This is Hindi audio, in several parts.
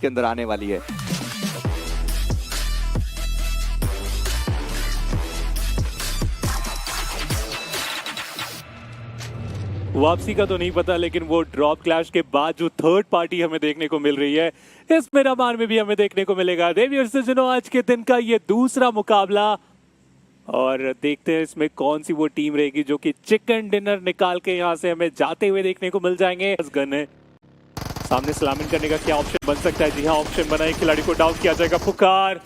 के अंदर आने वाली है। वापसी का तो नहीं पता, लेकिन वो ड्रॉप क्लैश के बाद जो थर्ड पार्टी हमें देखने को मिल रही है इस मिरामार में भी हमें देखने को मिलेगा। देवियर से सुनो आज के दिन का ये दूसरा मुकाबला, और देखते हैं इसमें कौन सी वो टीम रहेगी जो कि चिकन डिनर निकाल के यहाँ से हमें जाते हुए देखने को मिल जाएंगे। गन है सामने, सलामिन करने का क्या ऑप्शन बन सकता है? जी हाँ, ऑप्शन बना है, खिलाड़ी को डाउन किया जाएगा। पुकार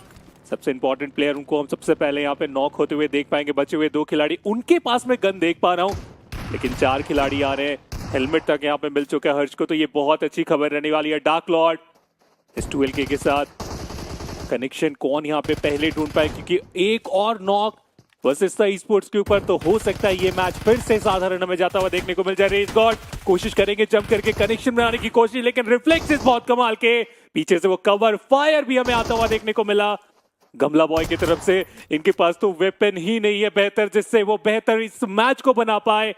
सबसे इंपॉर्टेंट प्लेयर, उनको हम सबसे पहले यहाँ पे नॉक होते हुए देख पाएंगे। बचे हुए 2 खिलाड़ी, उनके पास में गन देख पा रहा हूँ, लेकिन 4 खिलाड़ी आ रहे हैं। हेलमेट तक यहाँ पे मिल चुका है हर्ष को, तो ये बहुत अच्छी खबर रहने वाली है। डार्क लॉर्ड इस 12K के साथ कनेक्शन कौन यहाँ पे पहले ढूंढ पाए, क्योंकि एक और नॉक वर्सेस ई स्पोर्ट्स के ऊपर, तो हो सकता है ये मैच फिर से साधारण हमें जाता हुआ देखने को मिल जाए। रेस गॉड कोशिश करेंगे जंप करके कनेक्शन बनाने की कोशिश, लेकिन रिफ्लेक्सेस बहुत कमाल के, पीछे से वो कवर फायर भी हमें आता हुआ देखने को मिला गमला बॉय की तरफ से। इनके पास तो वेपन ही नहीं है बेहतर, जिससे वो बेहतर इस मैच को बना पाए।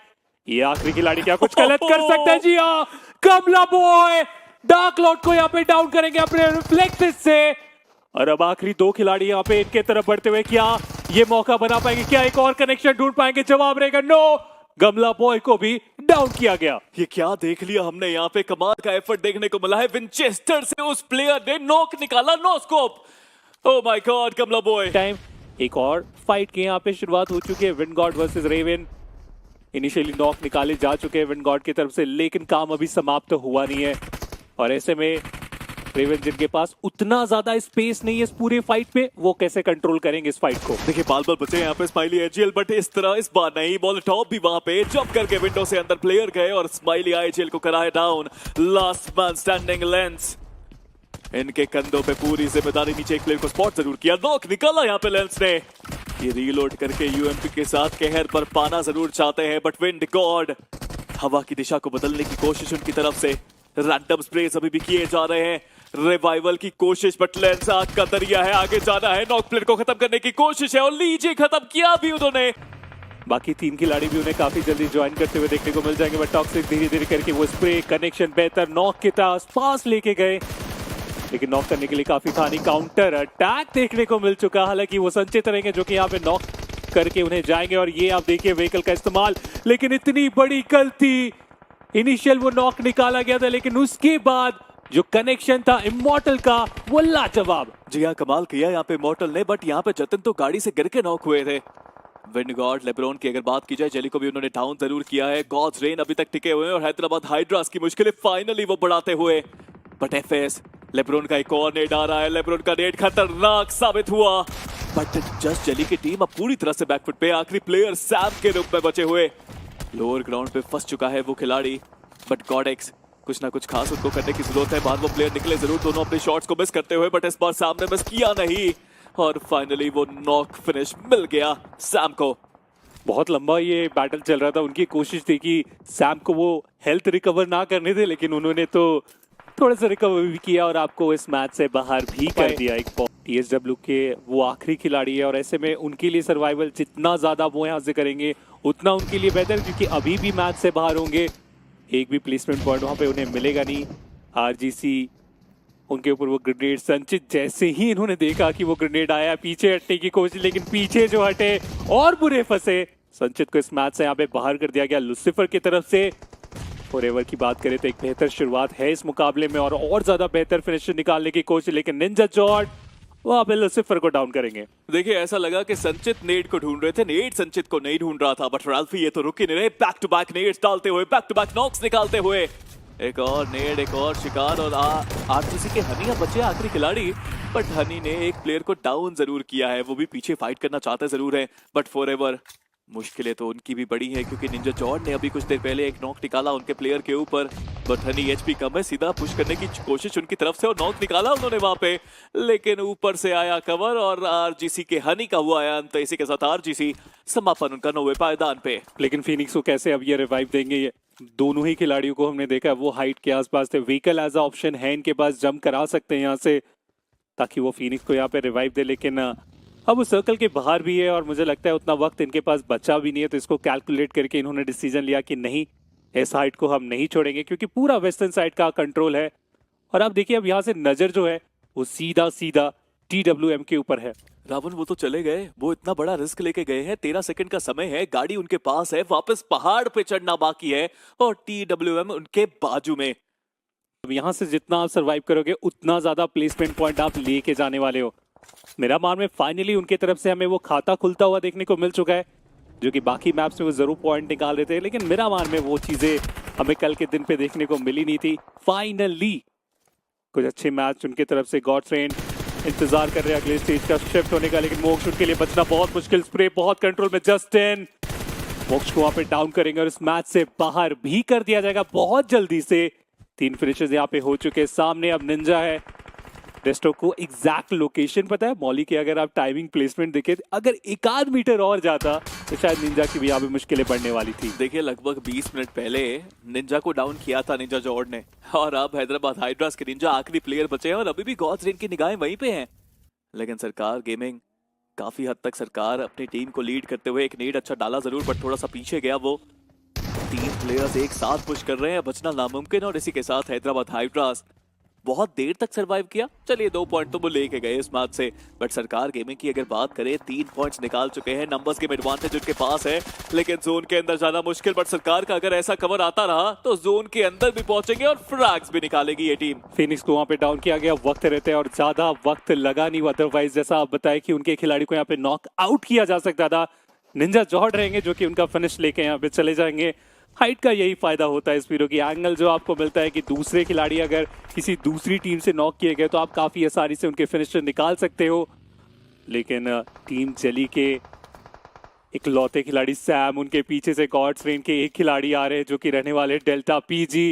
ये आखिरी खिलाड़ी क्या कुछ गलत कर सकता है? जी हाँ, कमला बॉय डार्क लॉर्ड को यहाँ पे डाउन करेंगे अपने रिफ्लेक्सेस से। और अब आखिरी 2 खिलाड़ी यहाँ पे इनके तरफ बढ़ते हुए, क्या ये मौका बना पाएंगे? क्या एक और कनेक्शन ढूंढ पाएंगे? जवाब रहेगा नो, गमला बॉय को भी डाउन किया गया। ये क्या देख लिया हमने यहाँ पे, कमाल का एफर्ट देखने को मिला है। विंचेस्टर से उस प्लेयर ने नॉक निकाला, no scope. Oh my god, गमला बॉय। टाइम एक और फाइट की यहाँ पे शुरुआत हो चुकी है, wind god versus raven. Initially knock निकाले जा चुके हैं विंड गॉड की तरफ से, लेकिन काम अभी समाप्त तो हुआ नहीं है। और ऐसे में रेवन जिनके पास उतना ज्यादा स्पेस नहीं है इस पूरे फाइट पे, वो कैसे कंट्रोल करेंगे इस फाइट को? देखिए बाल बचे यहाँ पे स्माइली एजीएल, बट इस तरह इस बार नहीं। मॉलोटॉव भी वहां पे जंप करके विंडो से अंदर प्लेयर गए और स्माइली एजीएल को कराया down. Last man standing lens, इनके कंधों पे पूरी जिम्मेदारी, नीचे एक प्लेयर को स्पॉट जरूर किया, नॉक निकाला यहाँ पे लेंस ने। ये रीलोड करके यूएमपी के साथ कहर पर पाना जरूर चाहते हैं, बट विंड गॉड हवा की दिशा को बदलने की कोशिश उनकी तरफ से। रैंडम स्प्रेस अभी भी किए जा रहे हैं, रिवाइवल की कोशिश, बट लेंस आग का दरिया है, आगे जाना है। नॉक प्लेयर को खत्म करने की कोशिश है और लीजिए खत्म किया भी उन्होंने। बाकी 3 खिलाड़ी भी उन्हें काफी जल्दी ज्वाइन करते हुए देखने को मिल जाएंगे, बट टॉक्सिक धीरे धीरे करके वो स्प्रे कनेक्शन बेहतर नॉक के पास लेके गए, लेकिन नॉक करने के लिए काफी खानी। काउंटर अटैक देखने को मिल चुका, हालांकि वो संचित रहेंगे जो कि यहाँ पे नॉक करके उन्हें जाएंगे। और ये आप देखिए व्हीकल का इस्तेमाल, लेकिन इतनी बड़ी गलती। इनिशियल वो नॉक निकाला गया था, लेकिन उसके बाद जो कनेक्शन था इमॉर्टल का वो लाजवाब। जी हाँ, कमाल किया यहाँ पे इमॉर्टल ने, बट यहाँ पे जतन तो गाड़ी से गिर के नॉक हुए थे। विंड गॉड लेब्रोन की अगर बात की जाए, जेली को भी उन्होंने डाउन जरूर किया है। गॉड्स रेन अभी तक टिके हुए हैं और हैदराबाद हाइड्रास की मुश्किलें फाइनली वो बढ़ाते हुए। बट एफएस लेब्रोन का एक और नेट आ रहा है, लेब्रोन का नेट खतरनाक साबित हुआ, बट जस्ट जेली की टीम अब पूरी तरह से बैकफुट पे। आखिरी प्लेयर सैम के रूप में बचे हुए, लोअर ग्राउंड पे फंस चुका है वो खिलाड़ी, बट गॉडेक्स कुछ ना कुछ खास उनको करने की जरूरत है। बाहर वो प्लेयर निकले जरूर, दोनों अपने शॉट्स को मिस करते हुए, बट इस बार सामने मिस किया नहीं और फाइनली वो नॉक फिनिश मिल गया सैम को। बहुत लंबा ये बैटल चल रहा था, उनकी कोशिश थी कि सैम को वो हेल्थ रिकवर ना करने थे, लेकिन उन्होंने तो थोड़ा सा रिकवर भी किया और आपको इस मैच से बाहर भी कर दिया। एक TSW के वो आखिरी खिलाड़ी है, और ऐसे में उनके लिए सर्वाइवल जितना ज्यादा वो यहाँ से करेंगे उतना उनके लिए बेहतर, क्योंकि अभी भी मैच से बाहर होंगे। एक भी प्लेसमेंट पॉइंट वहां पे उन्हें मिलेगा नहीं। RGC उनके ऊपर वो ग्रेनेड, संचित जैसे ही इन्होंने देखा कि वो ग्रेनेड आया, पीछे हटने की कोशिश, लेकिन पीछे जो हटे और बुरे फंसे। संचित को इस मैच से यहाँ पे बाहर कर दिया गया लुसिफर की तरफ से। फॉरएवर की बात करें तो एक बेहतर शुरुआत है इस मुकाबले में और ज्यादा बेहतर फिनिश निकालने की कोशिश, लेकिन निंजा जॉर्ड वहां पे लुसिफर को डाउन करेंगे। देखिए ऐसा लगा कि संचित नेट को ढूंढ रहे थे, नेट संचित को नहीं ढूंढ रहा था, बट राल्फी ये तो रुक ही नहीं रहे, बैक टू बैक नेट्स डालते हुए, बैक टू बैक नॉक्स निकालते हुए। एक और नेट, एक और शिकार, और आरजीसी के हनी बचे आखिरी खिलाड़ी, बट हनी ने एक प्लेयर को डाउन जरूर किया है, वो भी पीछे फाइट करना चाहते जरूर है, बट फॉरएवर मुश्किलें तो उनकी भी बड़ी है, क्योंकि निंजा जॉर्ड ने अभी कुछ देर पहले एक नॉक निकाला उनके प्लेयर के ऊपर, बट हनी एचपी कम है, सीधा पुश करने की कोशिश उनकी तरफ से और नॉक निकाला उन्होंने वहां पे, लेकिन ऊपर से आया कवर और आरजीसी के हनी का हुआ है अंत। इसी के साथ आरजीसी समापन उनका 9वें पायदान पे। लेकिन फिनिक्स को कैसे अब ये रिवाइव देंगे? ये दोनों ही खिलाड़ियों को हमने देखा वो हाइट के आसपास थे, व्हीकल एज अ ऑप्शन है इनके पास, जंप करा सकते हैं यहाँ से ताकि वो फिनिक्स को यहाँ पे रिवाइव दे, लेकिन अब वो सर्कल के बाहर भी है और मुझे लगता है उतना वक्त इनके पास बचा भी नहीं है, तो इसको कैलकुलेट करके इन्होंने डिसीजन लिया कि नहीं, इस हाइट को हम नहीं छोड़ेंगे, क्योंकि पूरा वेस्टर्न साइड का कंट्रोल है और आप देखिए अब यहाँ से नजर जो है वो सीधा सीधा TWM के ऊपर है। रावण वो तो चले गए, वो इतना बड़ा रिस्क लेके गए हैं, 13 सेकंड का समय है, गाड़ी उनके पास है, वापस पहाड़ पे चढ़ना बाकी है और TWM उनके बाजू में। अब यहाँ से जितना आप सरवाइव करोगे उतना ज्यादा प्लेसमेंट पॉइंट आप लेके जाने वाले हो। मेरा मान में फाइनली उनके तरफ से हमें वो खाता खुलता हुआ देखने को मिल चुका है, जो कि बाकी मैप्स में वो जरूर पॉइंट निकाल रहे थे, लेकिन मेरा मान में वो चीजें हमें कल के दिन पे देखने को मिली नहीं थी। फाइनली कुछ अच्छे मैच उनके तरफ से। गॉड्स रेन इंतजार कर रहे हैं अगले स्टेज का शिफ्ट होने का, लेकिन मोक्ष उनके लिए बचना बहुत मुश्किल। स्प्रे बहुत कंट्रोल में, जस्टिन मोक्ष को वहां पे डाउन करेंगे और इस मैच से बाहर भी कर दिया जाएगा बहुत जल्दी से। 3 फिनिशेस यहाँ पे हो चुके हैं। सामने अब निंजा है। डेस्ट्रो को एग्जैक्ट लोकेशन पता है मॉली की, अगर आप टाइमिंग प्लेसमेंट देखें, अगर 1 मीटर और जाता तो शायद निंजा की भी यहाँ पे मुश्किलें बढ़ने वाली थी। देखिए लगभग 20 मिनट पहले निंजा को डाउन किया था निंजा जॉर्ड ने, और अब हैदराबाद हाइड्रास के निंजा आखिरी प्लेयर बचे हैं और अभी भी गॉड्स रेन की निगाहें वहीं पे हैं। लेकिन सरकार गेमिंग काफी हद तक सरकार अपनी टीम को लीड करते हुए, एक नीड अच्छा डाला जरूर बट थोड़ा सा पीछे गया वो। 3 प्लेयर्स एक साथ पुश कर रहे हैं, बचना नामुमकिन, और इसी के साथ हैदराबाद हाइड्रास बहुत देर तक सरवाइव किया। चलिए 2 पॉइंट तो वो लेके गए इस मैच से, बट सरकार गेमिंग की अगर बात करें 3 पॉइंट्स निकाल चुके हैं, नंबर्स के एडवांटेज उनके पास है, लेकिन जोन के अंदर जाना मुश्किल। बट सरकार का अगर ऐसा कवर आता रहा तो जोन के अंदर भी पहुंचेंगे और फ्रैग्स भी निकालेगी ये टीम। फिनिक्स को वहां पे डाउन किया गया, वक्त रहते हैं और ज्यादा वक्त लगा नहीं। अदरवाइज जैसा आप बताए कि उनके खिलाड़ी को यहाँ पे नॉक आउट किया जा सकता था। निंजा जॉर्ड रहेंगे जो कि उनका फिनिश लेके यहाँ पे चले जाएंगे। हाइट का यही फायदा होता है इस हीरो की, एंगल जो आपको मिलता है कि दूसरे खिलाड़ी अगर किसी दूसरी टीम से नॉक किए गए तो आप काफी आसानी से उनके फिनिशर निकाल सकते हो। लेकिन टीम जली के इकलौते खिलाड़ी सैम, उनके पीछे से गॉड्स रेन के एक खिलाड़ी आ रहे हैं जो कि रहने वाले डेल्टा PG।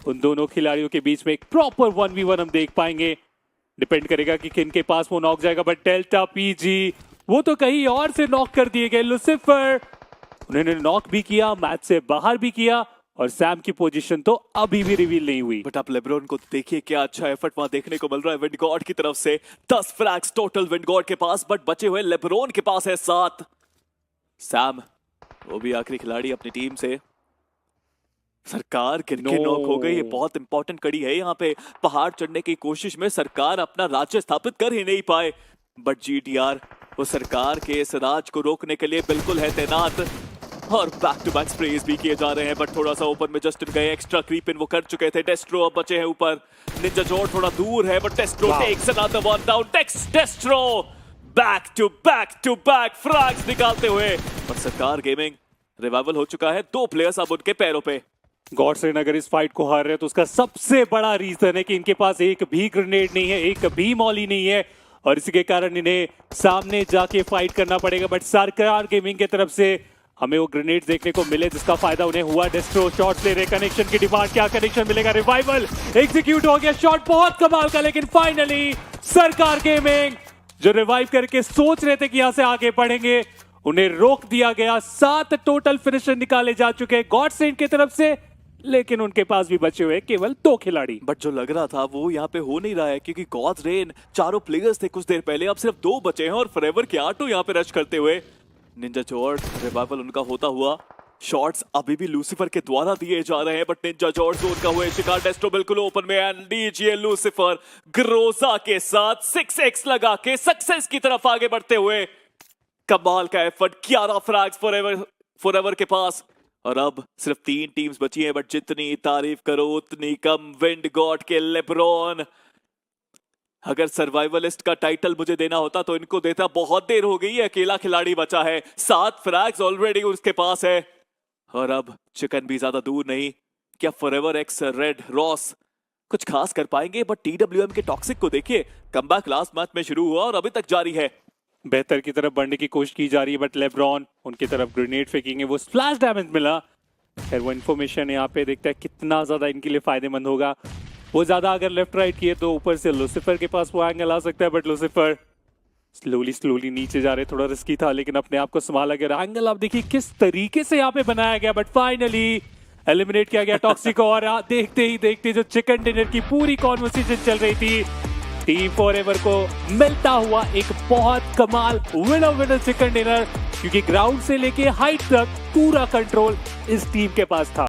उन दोनों खिलाड़ियों के बीच में एक प्रॉपर 1v1 हम देख पाएंगे। डिपेंड करेगा कि किन के पास वो नॉक जाएगा, बट डेल्टा PG वो तो कहीं और से नॉक कर दिए गए। लुसिफर उन्होंने नॉक भी किया, मैच से बाहर भी किया, और सैम की पोजीशन तो अभी भी रिवील नहीं हुई। बट आप लेब्रोन को देखिए, क्या अच्छा एफर्ट वहां देखने को मिल रहा है विंडगॉड की तरफ से। 10 फ्रैग्स टोटल विंडगॉड के पास, बट बचे हुए लेब्रोन के पास है 7। सैम वो भी आखिरी खिलाड़ी अपनी टीम से। सरकार गिर के नॉक हो गई, ये बहुत इंपॉर्टेंट कड़ी है यहाँ पे। पहाड़ चढ़ने की कोशिश में सरकार अपना राज्य स्थापित कर ही नहीं पाए, बट GTR वो सरकार के इस राज को रोकने के लिए बिल्कुल है तैनात, और बैक टू बैक स्प्रेज भी किए जा रहे हैं। बट थोड़ा सा ओपन में जस्टिन गए, एक्स्ट्रा क्रीप इन वो कर चुके थे। डेस्ट्रो अब बचे हैं ऊपर, निंजा जॉर्ड थोड़ा दूर है, but Destro takes another one down. Destro back to back frags निकालते हुए, और सरकार गेमिंग रिवाइवल हो चुका है। 2 प्लेयर्स अब उनके पैरों पे। गॉड्स रेन अगर इस फाइट को हार रहे हैं तो उसका सबसे बड़ा रीजन है कि इनके पास एक भी ग्रेनेड नहीं है, एक भी मॉली नहीं है, और इसी के कारण इन्हें सामने जाके फाइट करना पड़ेगा। बट सरकार गेमिंग की तरफ से हमें वो ग्रेनेड देखने को मिले जिसका फायदा उन्हें हुआ। डेस्ट्रो शॉट्स ले रहे, कनेक्शन की डिमांड, क्या कनेक्शन मिलेगा? रिवाइवल एग्जीक्यूट हो गया, शॉट बहुत कमाल का, लेकिन फाइनली सरकार गेमिंग जो रिवाइव करके सोच रहे थे कि यहां से आगे बढ़ेंगे, उन्हें रोक दिया गया। 7 टोटल फिनिशर निकाले जा चुके हैं गॉड्स रेन की तरफ से, लेकिन उनके पास भी बचे हुए केवल 2 खिलाड़ी। बट जो लग रहा था वो यहाँ पे हो नहीं रहा है, क्योंकि गॉड्स रेन 4 प्लेयर्स थे कुछ देर पहले, अब सिर्फ 2 बचे हैं, और फॉरएवर के आटो यहाँ पे रश करते हुए। निंजा जॉर्ड रिवाइवल उनका होता हुआ, शॉट्स अभी भी लूसीफर के द्वारा दिए जा रहे हैं, बट निंजा जॉर्ड जोन का हुए शिकार। डेस्ट्रो बिल्कुल ओपन में, एंड डीजे लूसीफर ग्रोजा के साथ 6x लगा के सक्सेस की तरफ आगे बढ़ते हुए। कमाल का एफर्ट, 11 फ्रैग्स फॉरएवर के पास, और अब सिर्फ 3 टीम्स बची हैं, बट जितनी तारीफ करो उतनी कम। विंडगॉड के लेब्रॉन, अगर सर्वाइवलिस्ट का टाइटल मुझे देना होता तो इनको देता। बहुत देर हो गई है, अकेला खिलाड़ी बचा है, 7 फ्रैग्स ऑलरेडी उसके पास है, और अब चिकन भी ज्यादा दूर नहीं। क्या फॉरएवर एक्स रेड रॉस कुछ खास कर पाएंगे? बट TWM के टॉक्सिक को देखिए, कमबैक लास्ट मैच में शुरू हुआ और अभी तक जारी है। बेहतर की तरफ बढ़ने की कोशिश की जा रही है, बट लेब्रॉन उनकी तरफ ग्रेनेड फेंकेंगे, वो स्प्लैश डैमेज मिला। खैर वो इन्फॉर्मेशन यहाँ पे देखता है कितना ज्यादा इनके लिए फायदेमंद होगा। वो ज्यादा अगर लेफ्ट राइट किए तो ऊपर से लूसीफर के पास वो एंगल आ सकता है, बट लूसीफर स्लोली नीचे जा रहे, थोड़ा रिस्की था, लेकिन अपने आप को संभाला गया। एंगल आप देखिए किस तरीके से यहाँ पे बनाया गया, बट फाइनली एलिमिनेट किया गया टॉक्सिक को। और देखते ही देखते जो चिकन डिनर की पूरी कॉन्वर्सेशन चल रही थी, टीम फॉरएवर को मिलता हुआ एक बहुत कमाल विनर चिकन डिनर, क्योंकि ग्राउंड से लेके हाइट तक पूरा कंट्रोल इस टीम के पास था।